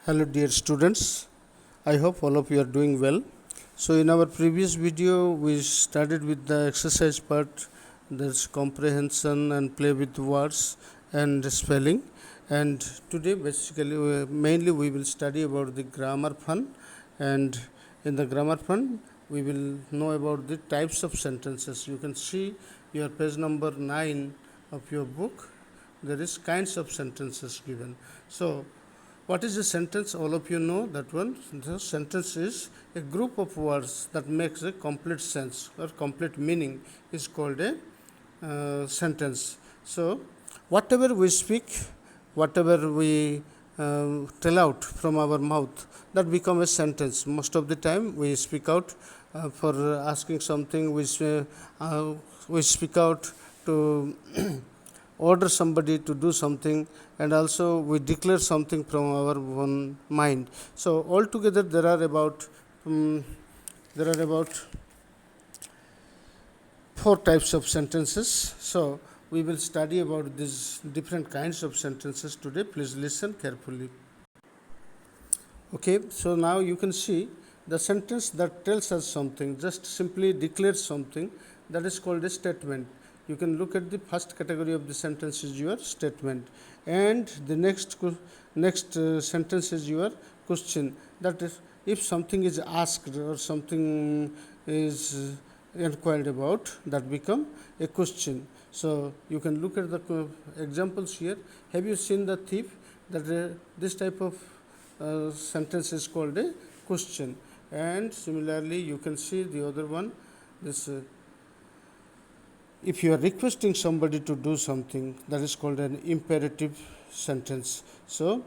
Hello dear students, I hope all of you are doing well. So in our previous video we started with the exercise part, that's comprehension and play with words and spelling, and today basically mainly we will study about the grammar fun, and in the grammar fun we will know about the types of sentences. You can see your page number 9 of your book, there is kinds of sentences given. So what is a sentence? All of you know that one. The sentence is a group of words that makes a complete sense or complete meaning is called a sentence. So, whatever we speak, whatever we tell out from our mouth, that become a sentence. Most of the time, we speak out for asking something. We speak out to order somebody to do something, and also we declare something from our own mind. So altogether there are about 4 types of sentences. So we will study about these different kinds of sentences today. Please listen carefully. Okay, so now you can see the sentence that tells us something, just simply declares something, that is called a statement. You can look at the first category of the sentence is your statement, and the next sentence is your question. That is, if something is asked or something is inquired about, that become a question. So you can look at the examples here. Have you seen the thief? That this type of sentence is called a question. And similarly you can see the other one, this if you are requesting somebody to do something, that is called an imperative sentence. So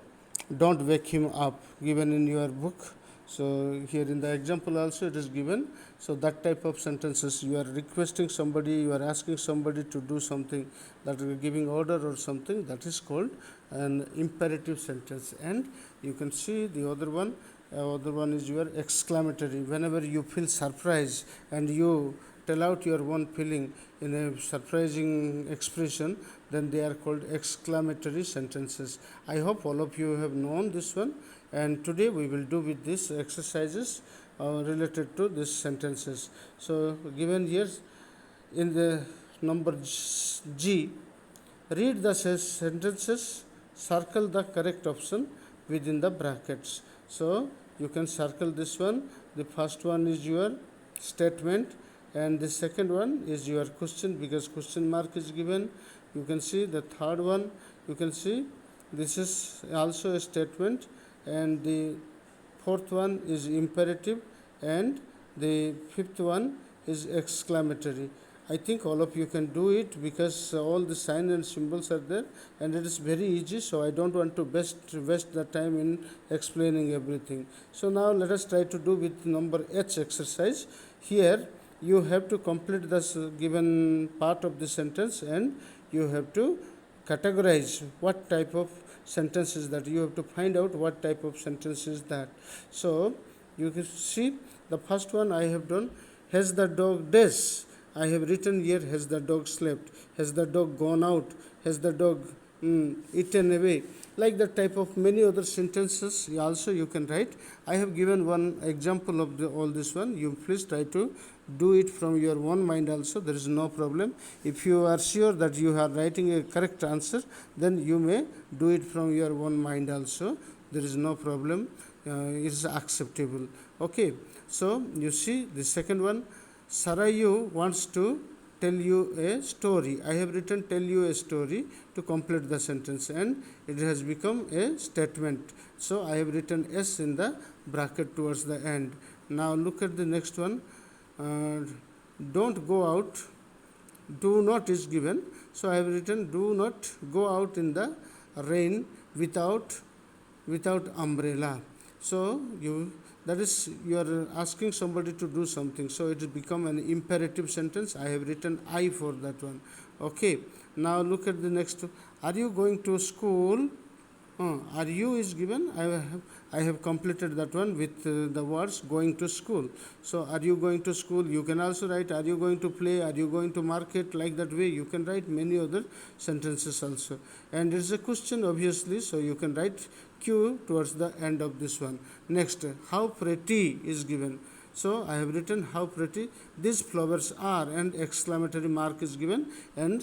don't wake him up, given in your book. So here in the example also it is given. So that type of sentences, you are requesting somebody, you are asking somebody to do something, that you are giving order or something, that is called an imperative sentence. And you can see the other one is your exclamatory. Whenever you feel surprise and you tell out your own feeling in a surprising expression, then they are called exclamatory sentences. I hope all of you have known this one, and today we will do with these exercises related to these sentences. So given here in the number G, read the sentences, circle the correct option within the brackets. So you can circle this one. The first one is your statement, and the second one is your question, because question mark is given. You can see the third one, you can see this is also a statement, and the fourth one is imperative, and the fifth one is exclamatory. I think all of you can do it, because all the signs and symbols are there, and it is very easy. So I don't want to waste the time in explaining everything. So now let us try to do with number H exercise. Here you have to complete this given part of the sentence, and you have to categorize what type of sentence is that. You have to find out what type of sentence is that. So you can see the first one I have done. Has the dog dash? I have written here, has the dog slept? Has the dog gone out? Has the dog eaten away? Like that type of many other sentences also you can write. I have given one example of all this one. You please try to do it from your own mind also. There is no problem. If you are sure that you are writing a correct answer, then you may do it from your own mind also. There is no problem. It is acceptable. Okay. So you see the second one. Sarayu wants to tell you a story. I have written tell you a story to complete the sentence, and it has become a statement. So I have written S in the bracket towards the end. Now look at the next one. Don't go out. Do not is given. So I have written do not go out in the rain without umbrella. So that is, you are asking somebody to do something, so it has become an imperative sentence. I have written I for that one. Okay, now look at the next. Are you going to school Are you is given. I have completed that one with the words going to school. So are you going to school? You can also write are you going to play? Are you going to market? Like that way you can write many other sentences also. And it's a question obviously, so you can write Q towards the end of this one. Next, how pretty is given. So I have written how pretty these flowers are, and exclamatory mark is given, and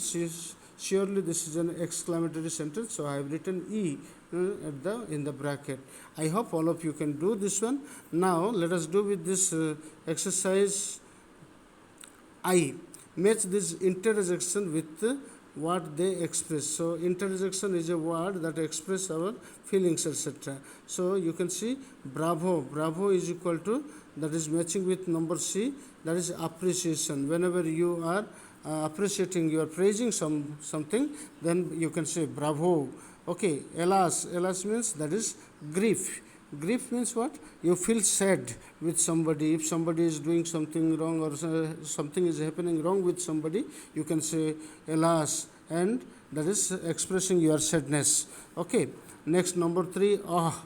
surely this is an exclamatory sentence, so I have written E in the bracket. I hope all of you can do this one. Now let us do with this exercise I. Match this interjection with what they express. So interjection is a word that express our feelings, etc. So you can see bravo. Bravo is equal to, that is matching with number C, that is appreciation. Whenever you are appreciating, you are praising something, then you can say bravo. Okay, alas. Alas means that is grief. Grief means what? You feel sad with somebody. If somebody is doing something wrong, or something is happening wrong with somebody, you can say alas, and that is expressing your sadness. Okay, next number 3, oh.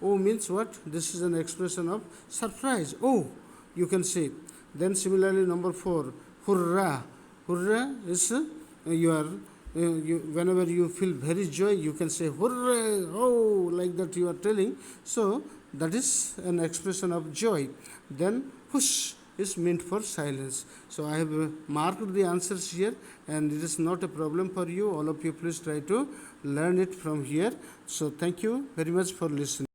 Oh means what? This is an expression of surprise. Oh, you can say. Then similarly number 4, hurrah. Hurrah is whenever you feel very joy, you can say hurrah, oh, like that you are telling. So that is an expression of joy. Then hush is meant for silence. So I have marked the answers here, and it is not a problem for you. All of you please try to learn it from here. So thank you very much for listening.